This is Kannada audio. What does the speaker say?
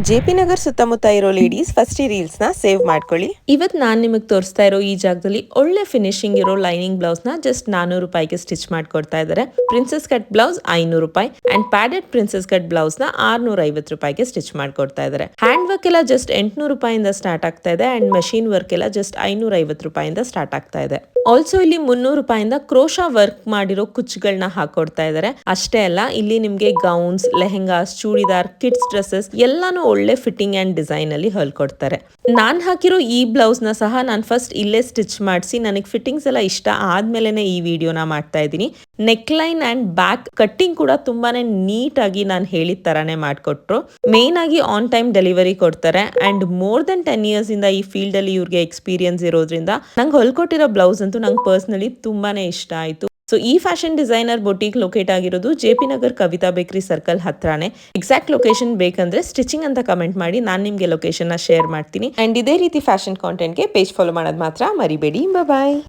ಜೆಪಿ ನಗರ್ ಸುತ್ತಮುತ್ತ ಇರೋ ಲೇಡೀಸ್ ಫಸ್ಟ್ ಈ ರೀಲ್ಸ್ ನ ಸೇವ್ ಮಾಡ್ಕೊಳ್ಳಿ. ಇವತ್ತು ನಾನು ನಿಮಗೆ ತೋರಿಸ್ತಾ ಇರೋ ಈ ಜಾಗದಲ್ಲಿ ಒಳ್ಳೆ ಫಿನಿಶಿಂಗ್ ಇರೋ ಲೈನಿಂಗ್ ಬ್ಲೌಸ್ ನ ಜಸ್ಟ್ 400 ರೂಪಾಯಿಗೆ ಸ್ಟಿಚ್ ಮಾಡ್ಕೊಡ್ತಾ ಇದ್ದಾರೆ. ಪ್ರಿನ್ಸೆಸ್ ಕಟ್ ಬ್ಲೌಸ್ 500 ರೂಪಾಯಿ and padded princess cut blouse ನ 650 ರೂಪಾಯಿಗೆ ಸ್ಟಿಚ್ ಮಾಡ್ಕೊಡ್ತಾ ಇದ್ದಾರೆ. ಹ್ಯಾಂಡ್ ವರ್ಕ್ ಎಲ್ಲ ಜಸ್ಟ್ 800 ರೂಪಾಯಿಂದ ಸ್ಟಾರ್ಟ್ ಆಗ್ತಾ ಇದೆ ಅಂಡ್ ಮಷೀನ್ ವರ್ಕ್ ಎಲ್ಲ ಜಸ್ಟ್ 550 ರೂಪಾಯಿಂದ ಸ್ಟಾರ್ಟ್ ಆಗ್ತಾ ಇದೆ. ಆಲ್ಸೋ ಇಲ್ಲಿ 300 ರೂಪಾಯಿಂದ ಕ್ರೋಶಾ ವರ್ಕ್ ಮಾಡಿರೋ ಕುಚ್ಚುಗಳನ್ನ ಹಾಕೊಡ್ತಾ ಇದ್ದಾರೆ. ಅಷ್ಟೇ ಅಲ್ಲ, ಇಲ್ಲಿ ನಿಮ್ಗೆ gowns, lehengas, churidar, kids dresses ಎಲ್ಲಾನು ಒಳ್ಳೆ ಫಿಟ್ಟಿಂಗ್ ಅಂಡ್ ಡಿಸೈನ್ ಅಲ್ಲಿ ಹೊಲ್ಕೊಡ್ತಾರೆ. ನಾನ್ ಹಾಕಿರೋ ಈ ಬ್ಲೌಸ್ ನ ಸಹ ನಾನು ಫಸ್ಟ್ ಇಲ್ಲೇ ಸ್ಟಿಚ್ ಮಾಡಿಸಿ ನನಗೆ ಫಿಟ್ಟಿಂಗ್ಸ್ ಎಲ್ಲ ಇಷ್ಟ ಆದ್ಮೇಲೆನೆ ಈ ವಿಡಿಯೋನ ಮಾಡ್ತಾ ಇದ್ದೀನಿ. Neck line and back cutting ಕೂಡ ತುಂಬಾನೇ ನೀಟ್ ಆಗಿ ನಾನು ಹೇಳಿದ ತರಾನೇ ಮಾಡ್ಕೊಟ್ರು. ಮೇನ್ ಆಗಿ ಆನ್ ಟೈಮ್ ಡೆಲಿವರಿ ಕೊಡ್ತಾರೆ ಅಂಡ್ ಮೋರ್ ದೆನ್ 10 ಇಯರ್ಸ್ ಇಂದ ಈ ಫೀಲ್ಡ್ ಅಲ್ಲಿ ಇವ್ರಿಗೆ ಎಕ್ಸ್ಪೀರಿಯನ್ಸ್ ಇರೋದ್ರಿಂದ ನಂಗೆ ಹೊಲ್ಕೊಟ್ಟಿರೋ ಬ್ಲೌಸ್ ಅಂತೂ ನಂಗೆ ಪರ್ಸನಲಿ ತುಂಬಾನೇ ಇಷ್ಟ ಆಯ್ತು. ಸೊ ಈ ಫ್ಯಾಷನ್ ಡಿಸೈನರ್ ಬೊಟಿಕ್ ಲೊಕೇಟ್ ಆಗಿರೋದು ಜೆಪಿ ನಗರ್ ಕವಿತಾ ಬೇಕರಿ ಸರ್ಕಲ್ ಹತ್ರನೇ. ಎಕ್ಸಾಕ್ಟ್ ಲೊಕೇಶನ್ ಬೇಕಂದ್ರೆ ಸ್ಟಿಚಿಂಗ್ ಅಂತ ಕಮೆಂಟ್ ಮಾಡಿ, ನಾನು ನಿಮ್ಗೆ ಲೊಕೇಶನ್ ನ ಶೇರ್ ಮಾಡ್ತೀನಿ. ಅಂಡ್ ಇದೇ ರೀತಿ ಫ್ಯಾಷನ್ ಕಾಂಟೆಂಟ್ಗೆ ಪೇಜ್ ಫಾಲೋ ಮಾಡೋದು ಮಾತ್ರ ಮರಿಬೇಡಿ. ಬಾಯ್.